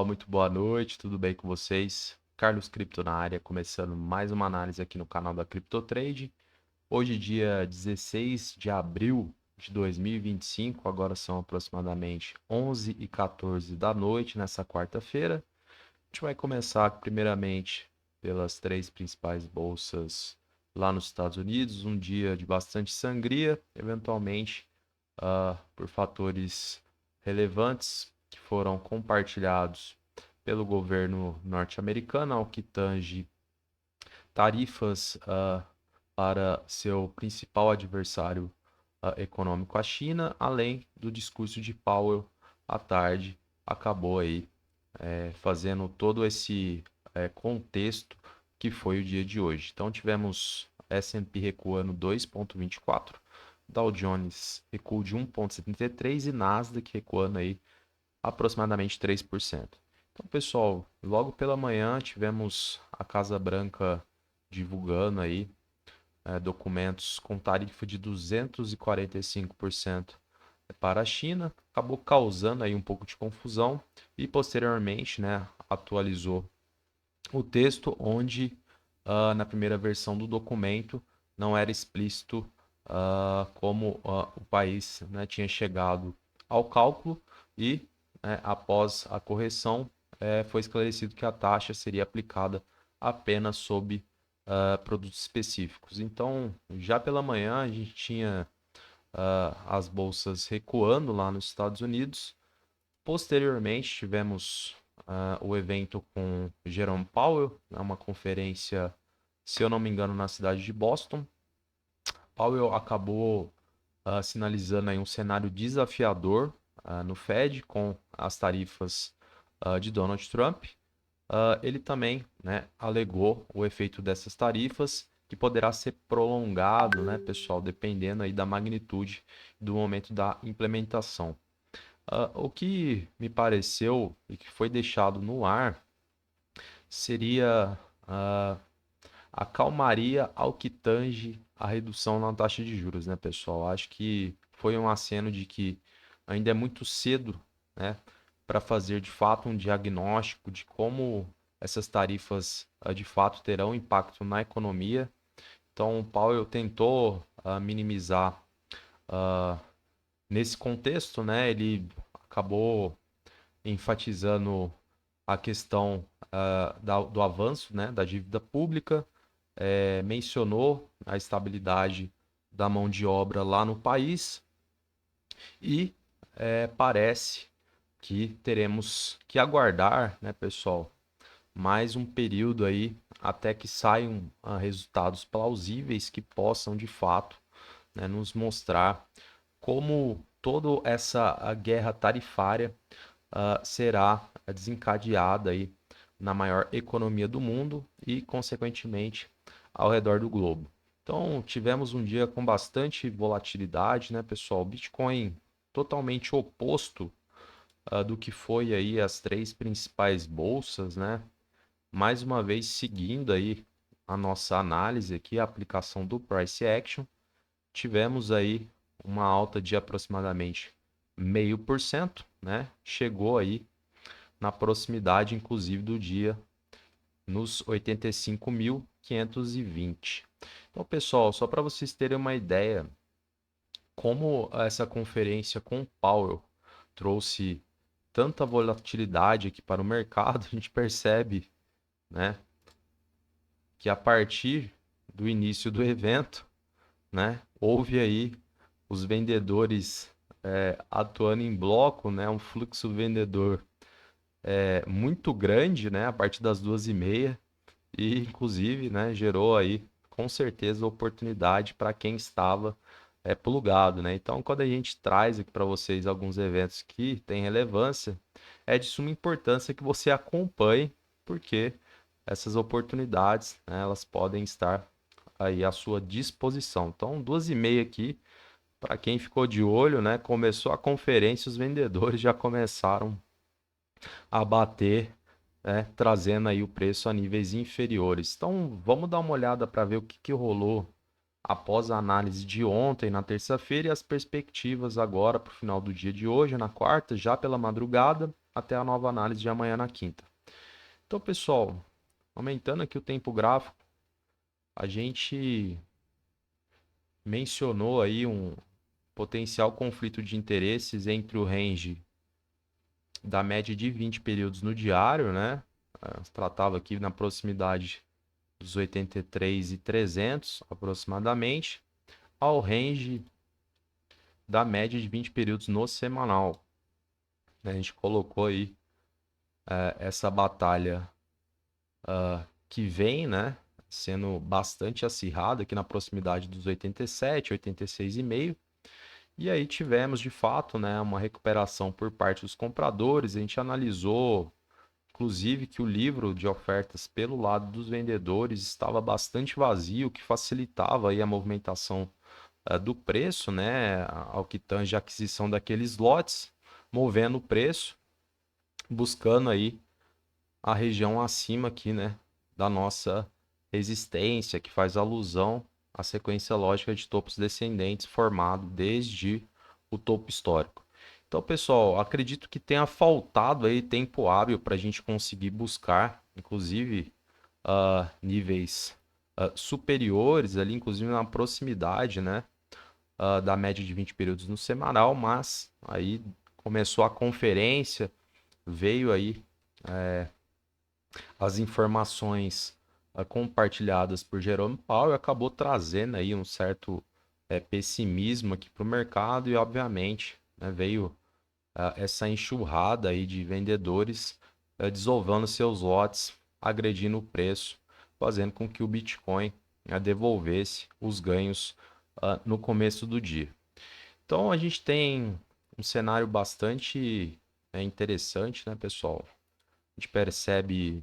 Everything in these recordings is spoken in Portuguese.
Muito boa noite, tudo bem com vocês? Carlos Cripto na área, começando mais uma análise aqui no canal da CryptoTrade. Hoje, dia 16 de abril de 2025, agora são aproximadamente 11h14 da noite nessa quarta-feira. A gente vai começar primeiramente pelas três principais bolsas lá nos Estados Unidos, um dia de bastante sangria, eventualmente por fatores relevantes que foram compartilhados pelo governo norte-americano, ao que tange tarifas para seu principal adversário econômico, a China, além do discurso de Powell à tarde, acabou aí fazendo todo esse contexto que foi o dia de hoje. Então tivemos S&P recuando 2,24, Dow Jones recuo de 1,73 e Nasdaq recuando aí aproximadamente 3%. Então, pessoal, logo pela manhã tivemos a Casa Branca divulgando aí documentos com tarifa de 245% para a China, acabou causando aí um pouco de confusão e posteriormente, né, atualizou o texto onde na primeira versão do documento não era explícito como o país, né, tinha chegado ao cálculo e após a correção foi esclarecido que a taxa seria aplicada apenas sob produtos específicos. Então, já pela manhã a gente tinha as bolsas recuando lá nos Estados Unidos. Posteriormente, tivemos o evento com Jerome Powell, né, uma conferência, se eu não me engano, na cidade de Boston. Powell acabou sinalizando aí um cenário desafiador no Fed com as tarifas de Donald Trump. Ele também, né, alegou o efeito dessas tarifas que poderá ser prolongado, né, pessoal, dependendo aí da magnitude do momento da implementação. O que me pareceu e que foi deixado no ar seria a calmaria ao que tange a redução na taxa de juros, né, pessoal? Acho que foi um aceno de que ainda é muito cedo, né, para fazer de fato um diagnóstico de como essas tarifas de fato terão impacto na economia. Então, o Powell tentou minimizar nesse contexto, né? Ele acabou enfatizando a questão do avanço, né, da dívida pública, mencionou a estabilidade da mão de obra lá no país e parece que teremos que aguardar, né, pessoal, mais um período aí até que saiam resultados plausíveis que possam de fato, né, nos mostrar como toda essa a guerra tarifária será desencadeada aí na maior economia do mundo e, consequentemente, ao redor do globo. Então, tivemos um dia com bastante volatilidade, né, pessoal? Bitcoin totalmente oposto do que foi aí as três principais bolsas, né? Mais uma vez seguindo aí a nossa análise aqui, a aplicação do price action, tivemos aí uma alta de aproximadamente 0,5%, né? Chegou aí na proximidade, inclusive, do dia nos 85.520. Então, pessoal, só para vocês terem uma ideia, como essa conferência com o Powell trouxe tanta volatilidade aqui para o mercado, a gente percebe, né, que a partir do início do evento, né, houve aí os vendedores atuando em bloco, né, um fluxo vendedor muito grande, né, a partir das 2h30 e inclusive, né, gerou aí com certeza oportunidade para quem estava plugado, né? Então, quando a gente traz aqui para vocês alguns eventos que têm relevância, é de suma importância que você acompanhe, porque essas oportunidades, né, elas podem estar aí à sua disposição. Então, 2h30 aqui, para quem ficou de olho, né, começou a conferência, os vendedores já começaram a bater, né, trazendo aí o preço a níveis inferiores. Então, vamos dar uma olhada para ver o que rolou após a análise de ontem, na terça-feira, e as perspectivas agora para o final do dia de hoje, na quarta, já pela madrugada. até a nova análise de amanhã na quinta. Então, pessoal, aumentando aqui o tempo gráfico, a gente mencionou aí um potencial conflito de interesses entre o range da média de 20 períodos no diário, né? Se tratava aqui na proximidade dos 83.300 aproximadamente, ao range da média de 20 períodos no semanal. A gente colocou aí essa batalha que vem, né, sendo bastante acirrada aqui na proximidade dos 87, 86,5. E aí tivemos de fato, né, uma recuperação por parte dos compradores. A gente analisou, inclusive, que o livro de ofertas pelo lado dos vendedores estava bastante vazio, o que facilitava aí a movimentação do preço, né, ao que tange a aquisição daqueles lotes, movendo o preço, buscando aí a região acima aqui, né, da nossa resistência, que faz alusão à sequência lógica de topos descendentes formado desde o topo histórico. Então, pessoal, acredito que tenha faltado aí tempo hábil para a gente conseguir buscar, inclusive, níveis superiores ali, inclusive na proximidade, né, da média de 20 períodos no semanal, mas aí começou a conferência, veio aí as informações compartilhadas por Jerome Powell e acabou trazendo aí um certo pessimismo aqui para o mercado e, obviamente, né, veio essa enxurrada aí de vendedores desovando seus lotes, agredindo o preço, fazendo com que o Bitcoin devolvesse os ganhos no começo do dia. Então a gente tem um cenário bastante interessante, né, pessoal? A gente percebe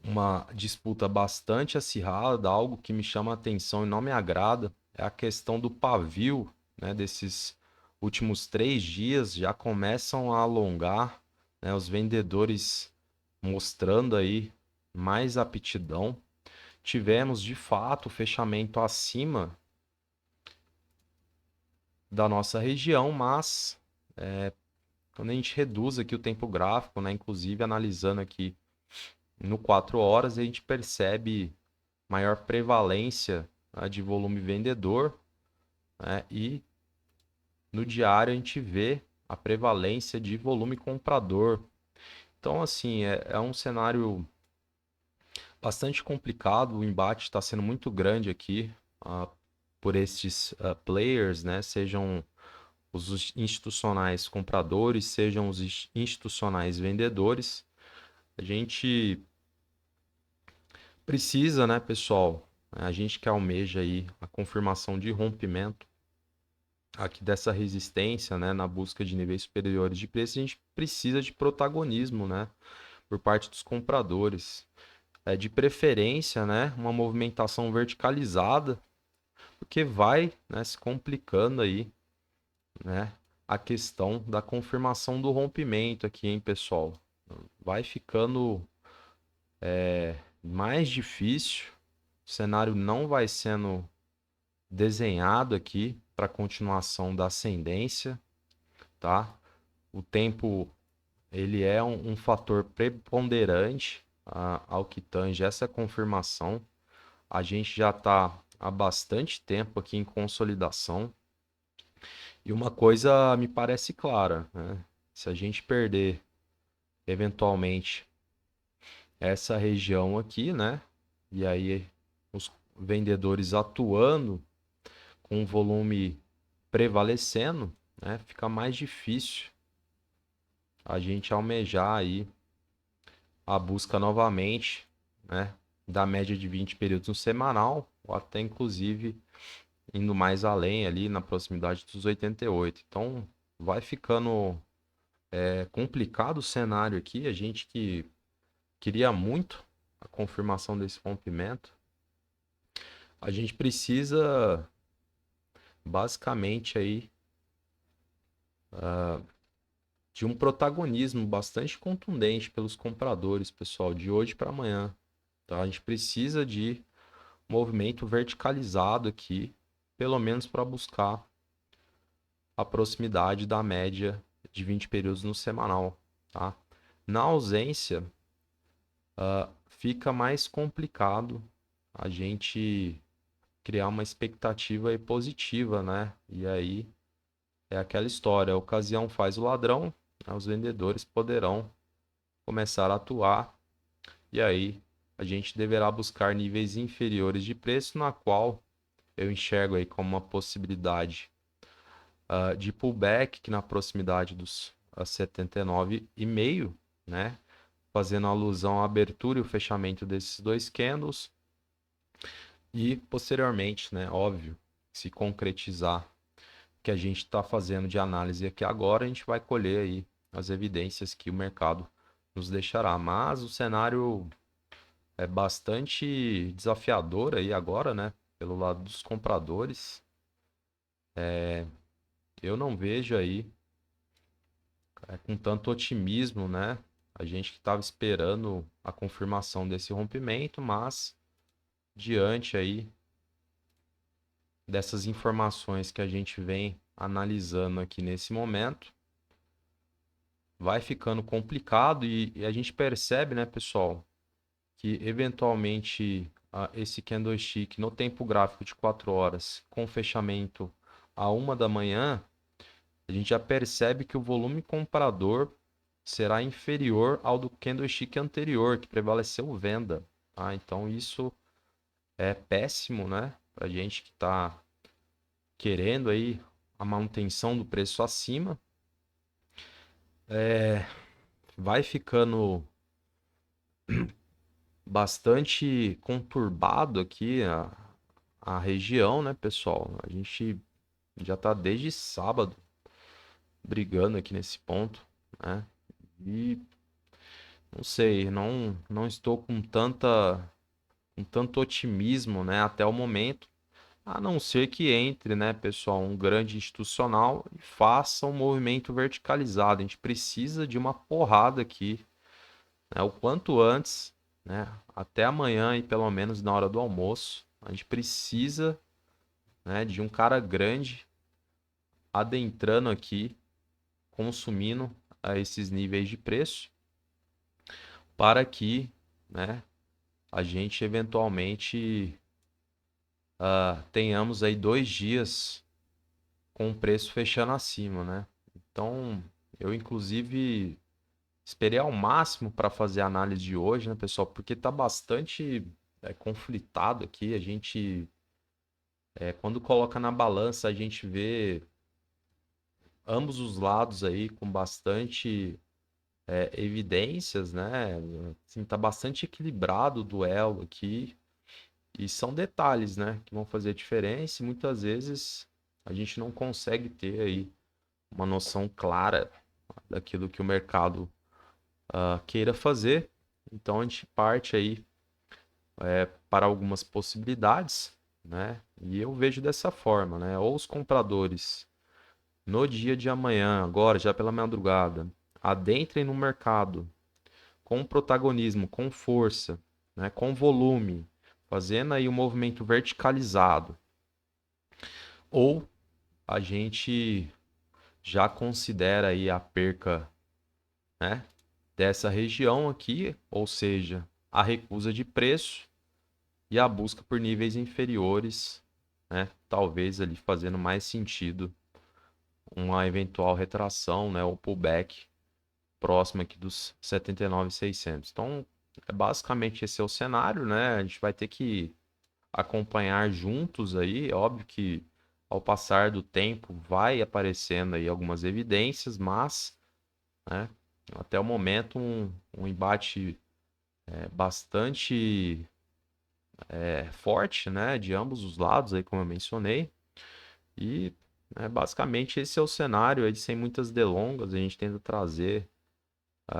uma disputa bastante acirrada, algo que me chama a atenção e não me agrada é a questão do pavio, né, desses últimos 3 dias já começam a alongar, né, os vendedores mostrando aí mais aptidão. Tivemos de fato o fechamento acima da nossa região, mas quando a gente reduz aqui o tempo gráfico, né, inclusive analisando aqui no 4 horas, a gente percebe maior prevalência, né, de volume vendedor, né, e no diário a gente vê a prevalência de volume comprador. Então, assim, é um cenário bastante complicado, o embate está sendo muito grande aqui por estes players, né, sejam os institucionais compradores, sejam os institucionais vendedores. A gente precisa, né, pessoal, a gente que almeja aí a confirmação de rompimento aqui dessa resistência, né, na busca de níveis superiores de preço, a gente precisa de protagonismo, né, por parte dos compradores. De preferência, né, uma movimentação verticalizada, porque vai, né, se complicando aí, né, a questão da confirmação do rompimento aqui, hein, pessoal. Vai ficando mais difícil, o cenário não vai sendo desenhado aqui para continuação da ascendência, tá? O tempo ele é um fator preponderante ao que tange essa confirmação. A gente já está há bastante tempo aqui em consolidação e uma coisa me parece clara, né? Se a gente perder eventualmente essa região aqui, né? E aí os vendedores atuando com o volume prevalecendo, né? Fica mais difícil a gente almejar aí a busca novamente, né, da média de 20 períodos no semanal, ou até inclusive indo mais além ali na proximidade dos 88. Então vai ficando complicado o cenário aqui, a gente que queria muito a confirmação desse rompimento, a gente precisa basicamente aí de um protagonismo bastante contundente pelos compradores, pessoal, de hoje para amanhã. Tá? A gente precisa de movimento verticalizado aqui, pelo menos para buscar a proximidade da média de 20 períodos no semanal, tá? Na ausência, fica mais complicado a gente criar uma expectativa aí positiva, né? E aí é aquela história, a ocasião faz o ladrão, né? Os vendedores poderão começar a atuar e aí a gente deverá buscar níveis inferiores de preço, na qual eu enxergo aí como uma possibilidade de pullback que na proximidade dos 79,5, né? Fazendo alusão à abertura e o fechamento desses dois candles e posteriormente, né? Óbvio, se concretizar o que a gente está fazendo de análise aqui agora, a gente vai colher aí as evidências que o mercado nos deixará. Mas o cenário é bastante desafiador aí agora, né? Pelo lado dos compradores. Eu não vejo aí com tanto otimismo, né? A gente que estava esperando a confirmação desse rompimento, mas diante aí dessas informações que a gente vem analisando aqui nesse momento, vai ficando complicado e a gente percebe, né, pessoal, que eventualmente esse candlestick no tempo gráfico de 4 horas, com fechamento a 1 da manhã, a gente já percebe que o volume comprador será inferior ao do candlestick anterior, que prevaleceu venda. Tá? Então isso é péssimo, né? Para a gente que está querendo aí a manutenção do preço acima. Vai ficando bastante conturbado aqui a região, né, pessoal? A gente já está desde sábado brigando aqui nesse ponto, né? E não sei, não estou com tanto otimismo, né, até o momento, a não ser que entre, né, pessoal, um grande institucional e faça um movimento verticalizado. A gente precisa de uma porrada aqui, né, o quanto antes, né, até amanhã e pelo menos na hora do almoço. A gente precisa, né, de um cara grande adentrando aqui, consumindo a esses níveis de preço, para que, né, a gente eventualmente tenhamos aí 2 dias com o preço fechando acima, né? Então, eu inclusive esperei ao máximo para fazer a análise de hoje, né, pessoal? Porque tá bastante conflitado aqui. A gente, quando coloca na balança, a gente vê ambos os lados aí com bastante evidências, né? Assim, tá bastante equilibrado o duelo aqui. E são detalhes, né, que vão fazer a diferença e muitas vezes a gente não consegue ter aí uma noção clara daquilo que o mercado queira fazer. Então a gente parte aí para algumas possibilidades, né? E eu vejo dessa forma, né? Ou os compradores no dia de amanhã, agora já pela madrugada, adentrem no mercado com protagonismo, com força, né? Com volume, fazendo aí um movimento verticalizado. Ou a gente já considera aí a perca, né, dessa região aqui, ou seja, a recusa de preço e a busca por níveis inferiores, né, talvez ali fazendo mais sentido uma eventual retração, né, ou pullback próximo aqui dos 79.600. Então, basicamente esse é o cenário, né? A gente vai ter que acompanhar juntos aí, é óbvio que ao passar do tempo vai aparecendo aí algumas evidências, mas, né, até o momento um embate bastante forte, né, de ambos os lados aí como eu mencionei e basicamente esse é o cenário aí sem muitas delongas, a gente tenta trazer,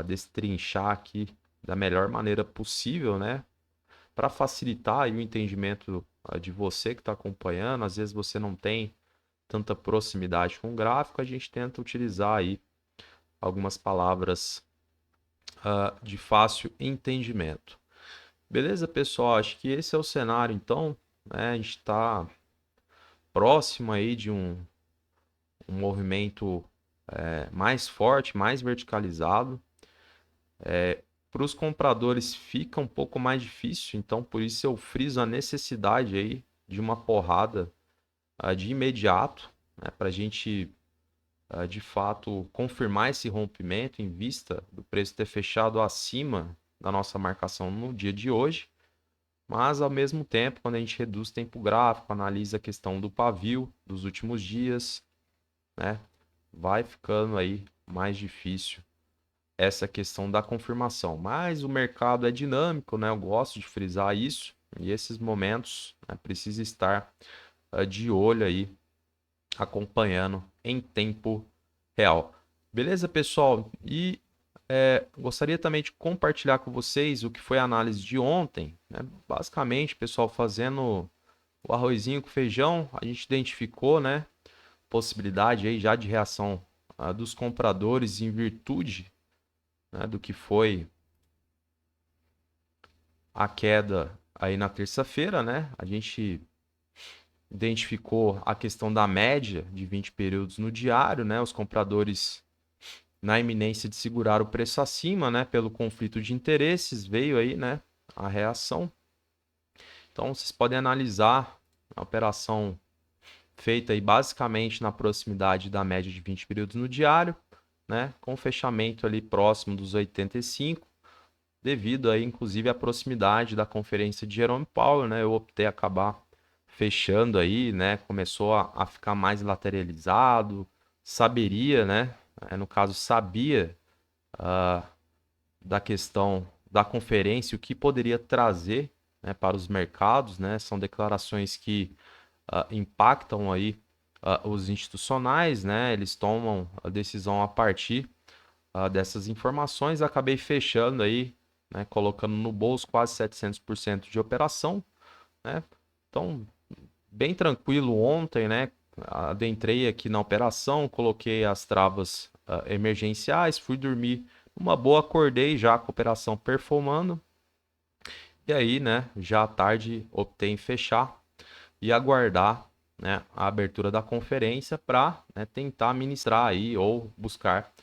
destrinchar aqui da melhor maneira possível, né, para facilitar aí o entendimento de você que está acompanhando. Às vezes você não tem tanta proximidade com o gráfico, a gente tenta utilizar aí algumas palavras de fácil entendimento. Beleza, pessoal? Acho que esse é o cenário, então, né? A gente está próximo aí de um um movimento mais forte, mais verticalizado. Para os compradores fica um pouco mais difícil, então por isso eu friso a necessidade aí de uma porrada de imediato, né, para a gente de fato confirmar esse rompimento em vista do preço ter fechado acima da nossa marcação no dia de hoje. Mas ao mesmo tempo, quando a gente reduz o tempo gráfico, analisa a questão do pavio dos últimos dias, né, vai ficando aí mais difícil essa questão da confirmação. Mas o mercado é dinâmico, né? Eu gosto de frisar isso. E esses momentos, né, precisa estar de olho aí, acompanhando em tempo real. Beleza, pessoal? E gostaria também de compartilhar com vocês o que foi a análise de ontem, né? Basicamente, pessoal, fazendo o arrozinho com feijão, a gente identificou, né, possibilidade aí já de reação dos compradores em virtude, né, do que foi a queda aí na terça-feira, né? A gente identificou a questão da média de 20 períodos no diário, né? Os compradores na iminência de segurar o preço acima, né? Pelo conflito de interesses, veio aí, né? A reação. Então, vocês podem analisar a operação feita aí basicamente na proximidade da média de 20 períodos no diário, né? Com fechamento ali próximo dos 85, devido aí, inclusive, à proximidade da conferência de Jerome Powell, né? Eu optei acabar fechando aí, né? Começou a ficar mais lateralizado, saberia, né? No caso, sabia da questão da conferência, o que poderia trazer, né, para os mercados, né? São declarações que impactam aí os institucionais, né? Eles tomam a decisão a partir dessas informações. Acabei fechando aí, né, colocando no bolso quase 700% de operação, né? Então, bem tranquilo ontem, né? Adentrei aqui na operação, coloquei as travas emergenciais, fui dormir uma boa, acordei já com a operação performando. E aí, né, já à tarde optei em fechar e aguardar, né, a abertura da conferência para, né, tentar ministrar aí ou buscar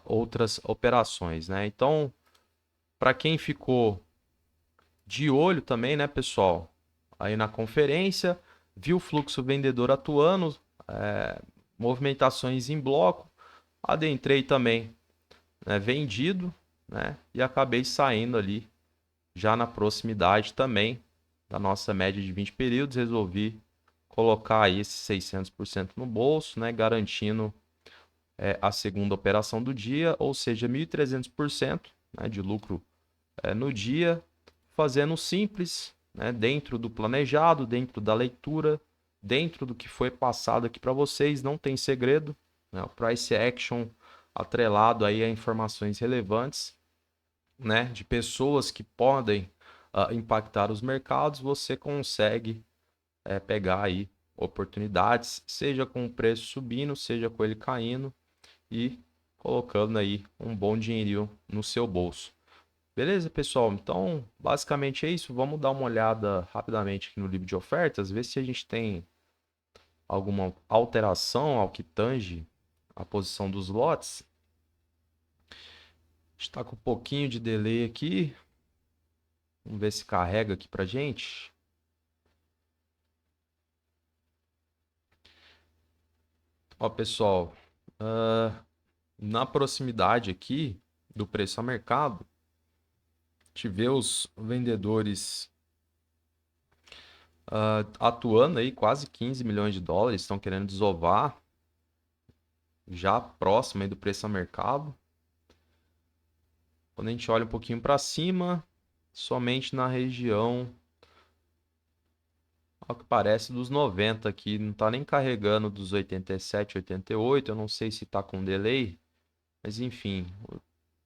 outras operações, né? Então, para quem ficou de olho também, né, pessoal, aí na conferência, viu o fluxo vendedor atuando, movimentações em bloco, adentrei também, né, vendido, né, e acabei saindo ali já na proximidade também da nossa média de 20 períodos, resolvi colocar aí esses 600% no bolso, né, garantindo a segunda operação do dia, ou seja, 1.300%, né, de lucro no dia, fazendo simples, né, dentro do planejado, dentro da leitura, dentro do que foi passado aqui para vocês, não tem segredo, né, o price action atrelado aí a informações relevantes, né, de pessoas que podem impactar os mercados, você consegue pegar aí oportunidades, seja com o preço subindo, seja com ele caindo e colocando aí um bom dinheirinho no seu bolso. Beleza, pessoal? Então, basicamente é isso. Vamos dar uma olhada rapidamente aqui no livro de ofertas, ver se a gente tem alguma alteração ao que tange a posição dos lotes. Está com um pouquinho de delay aqui. Vamos ver se carrega aqui para gente. Ó, pessoal, na proximidade aqui do preço a mercado, te vê os vendedores atuando aí quase 15 milhões de dólares, estão querendo desovar já próximo aí do preço a mercado. Quando a gente olha um pouquinho para cima, somente na região, ao que parece, dos 90 aqui, não está nem carregando dos 87, 88, eu não sei se está com delay, mas enfim,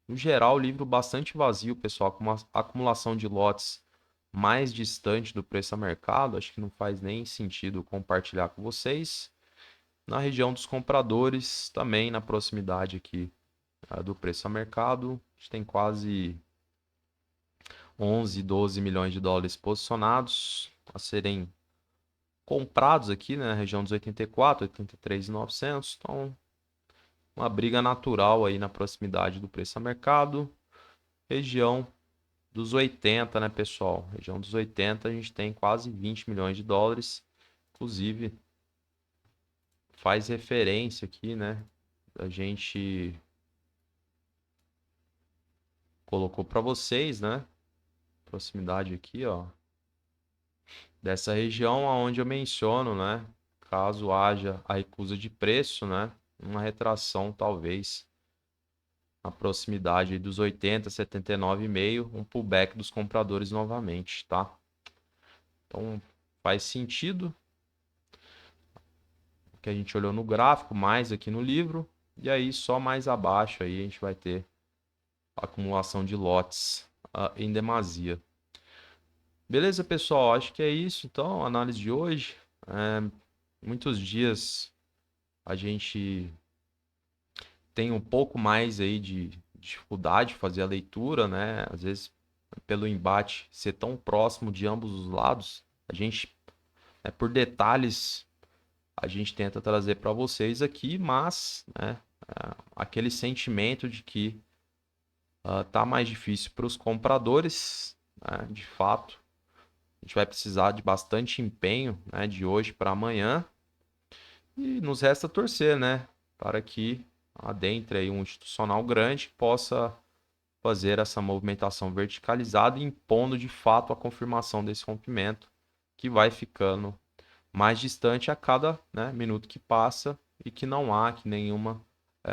no geral, o livro bastante vazio, pessoal, com uma acumulação de lotes mais distante do preço a mercado, acho que não faz nem sentido compartilhar com vocês. Na região dos compradores, também na proximidade aqui do preço a mercado, a gente tem quase 11, 12 milhões de dólares posicionados a serem comprados aqui, né? Região dos 84, 83.900. Então, uma briga natural aí na proximidade do preço a mercado. Região dos 80, né, pessoal? Região dos 80, a gente tem quase 20 milhões de dólares. Inclusive, faz referência aqui, né? A gente colocou para vocês, né? Proximidade aqui, ó, dessa região aonde eu menciono, né? Caso haja a recusa de preço, né? Uma retração talvez na proximidade aí dos 80, 79,5, um pullback dos compradores novamente, tá? Então faz sentido o que a gente olhou no gráfico, mais aqui no livro, e aí só mais abaixo aí a gente vai ter a acumulação de lotes em demasia. Beleza, pessoal? Acho que é isso, então, a análise de hoje. Muitos dias a gente tem um pouco mais aí de dificuldade de fazer a leitura, né? Às vezes, pelo embate ser tão próximo de ambos os lados, a gente, por detalhes, a gente tenta trazer para vocês aqui, mas, né, aquele sentimento de que tá mais difícil para os compradores, né? De fato, a gente vai precisar de bastante empenho, né, de hoje para amanhã. E nos resta torcer, né, para que adentre aí um institucional grande que possa fazer essa movimentação verticalizada, impondo de fato a confirmação desse rompimento, que vai ficando mais distante a cada, né, minuto que passa e que não há nenhuma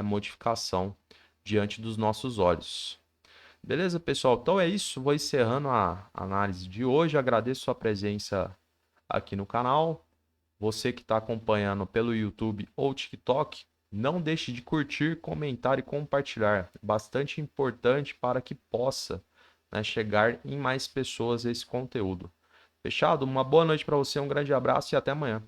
modificação diante dos nossos olhos. Beleza, pessoal? Então é isso. Vou encerrando a análise de hoje. Agradeço sua presença aqui no canal. Você que está acompanhando pelo YouTube ou TikTok, não deixe de curtir, comentar e compartilhar. Bastante importante para que possa, né, chegar em mais pessoas esse conteúdo. Fechado? Uma boa noite para você, um grande abraço e até amanhã.